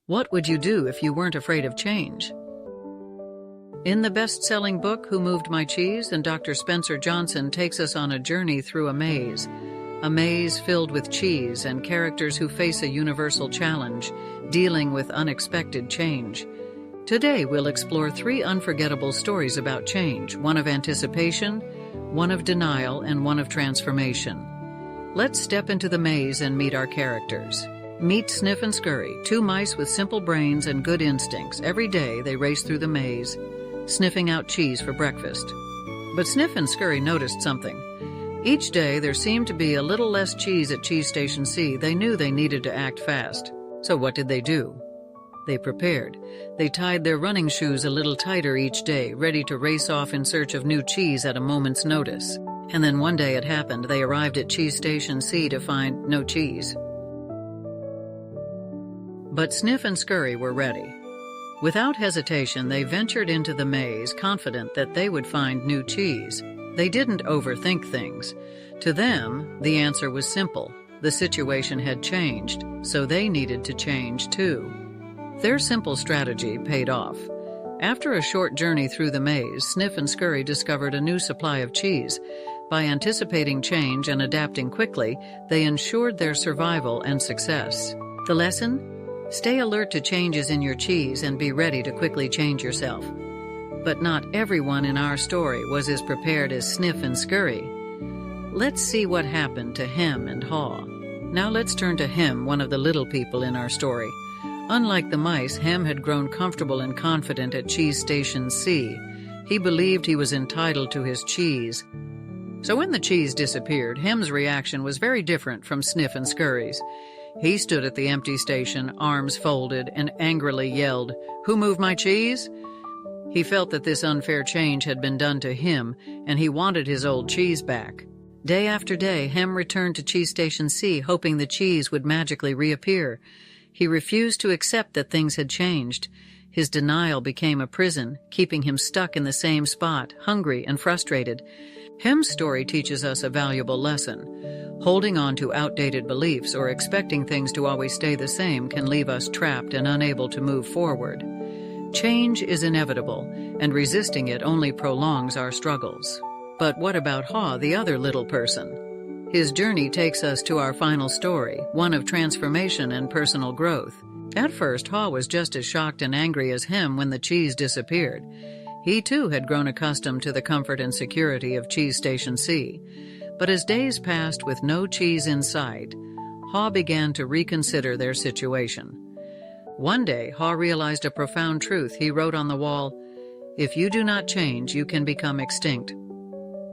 What would you do if you weren't afraid of change? In the best-selling book, Who Moved My Cheese? And Dr. Spencer Johnson takes us on a journey through a maze filled with cheese and characters who face a universal challenge, dealing with unexpected change. Today, we'll explore 3 unforgettable stories about change, one of anticipation, one of denial, and one of transformation. Let's step into the maze and meet our characters. Meet Sniff and Scurry, 2 mice with simple brains and good instincts. Every day, they race through the maze, sniffing out cheese for breakfast. But Sniff and Scurry noticed something. Each day, there seemed to be a little less cheese at Cheese Station C. They knew they needed to act fast. So what did they do? They prepared. They tied their running shoes a little tighter each day, ready to race off in search of new cheese at a moment's notice. And then one day it happened. They arrived at Cheese Station C to find no cheese. But Sniff and Scurry were ready. Without hesitation, they ventured into the maze, confident that they would find new cheese. They didn't overthink things. To them, the answer was simple. The situation had changed, so they needed to change too. Their simple strategy paid off. After a short journey through the maze, Sniff and Scurry discovered a new supply of cheese. By anticipating change and adapting quickly, they ensured their survival and success. The lesson? Stay alert to changes in your cheese and be ready to quickly change yourself. But not everyone in our story was as prepared as Sniff and Scurry. Let's see what happened to Hem and Haw. Now let's turn to Hem, one of the little people in our story. Unlike the mice, Hem had grown comfortable and confident at Cheese Station C. He believed he was entitled to his cheese. So when the cheese disappeared, Hem's reaction was very different from Sniff and Scurry's. He stood at the empty station, arms folded, and angrily yelled, "Who moved my cheese?" He felt that this unfair change had been done to him, and he wanted his old cheese back. Day after day, Hem returned to Cheese Station C, hoping the cheese would magically reappear. He refused to accept that things had changed. His denial became a prison, keeping him stuck in the same spot, hungry and frustrated. Hem's story teaches us a valuable lesson. Holding on to outdated beliefs or expecting things to always stay the same can leave us trapped and unable to move forward. Change is inevitable, and resisting it only prolongs our struggles. But what about Haw, the other little person? His journey takes us to our final story, one of transformation and personal growth. At first, Haw was just as shocked and angry as Hem when the cheese disappeared. He too had grown accustomed to the comfort and security of Cheese Station C. But as days passed with no cheese in sight, Haw began to reconsider their situation. One day, Haw realized a profound truth. He wrote on the wall, "If you do not change, you can become extinct."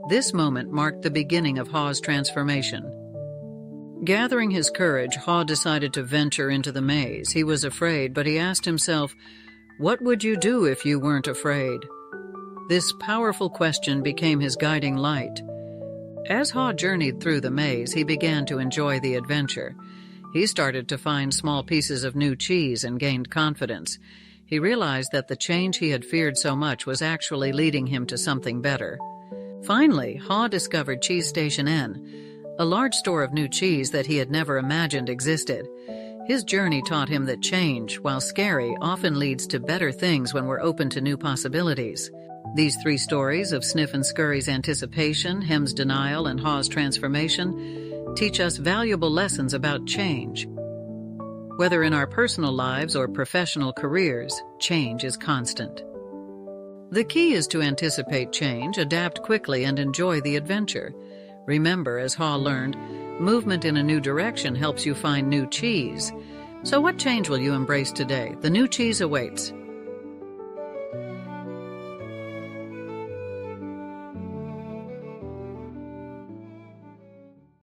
This moment marked the beginning of Haw's transformation. Gathering his courage, Haw decided to venture into the maze. He was afraid, but he asked himself, "What would you do if you weren't afraid?" This powerful question became his guiding light. As Haw journeyed through the maze, he began to enjoy the adventure. He started to find small pieces of new cheese and gained confidence. He realized that the change he had feared so much was actually leading him to something better. Finally, Haw discovered Cheese Station N, a large store of new cheese that he had never imagined existed. His journey taught him that change, while scary, often leads to better things when we're open to new possibilities. These 3 stories of Sniff and Scurry's anticipation, Hem's denial, and Haw's transformation teach us valuable lessons about change. Whether in our personal lives or professional careers, change is constant. The key is to anticipate change, adapt quickly, and enjoy the adventure. Remember, as Haw learned, movement in a new direction helps you find new cheese. So what change will you embrace today? The new cheese awaits.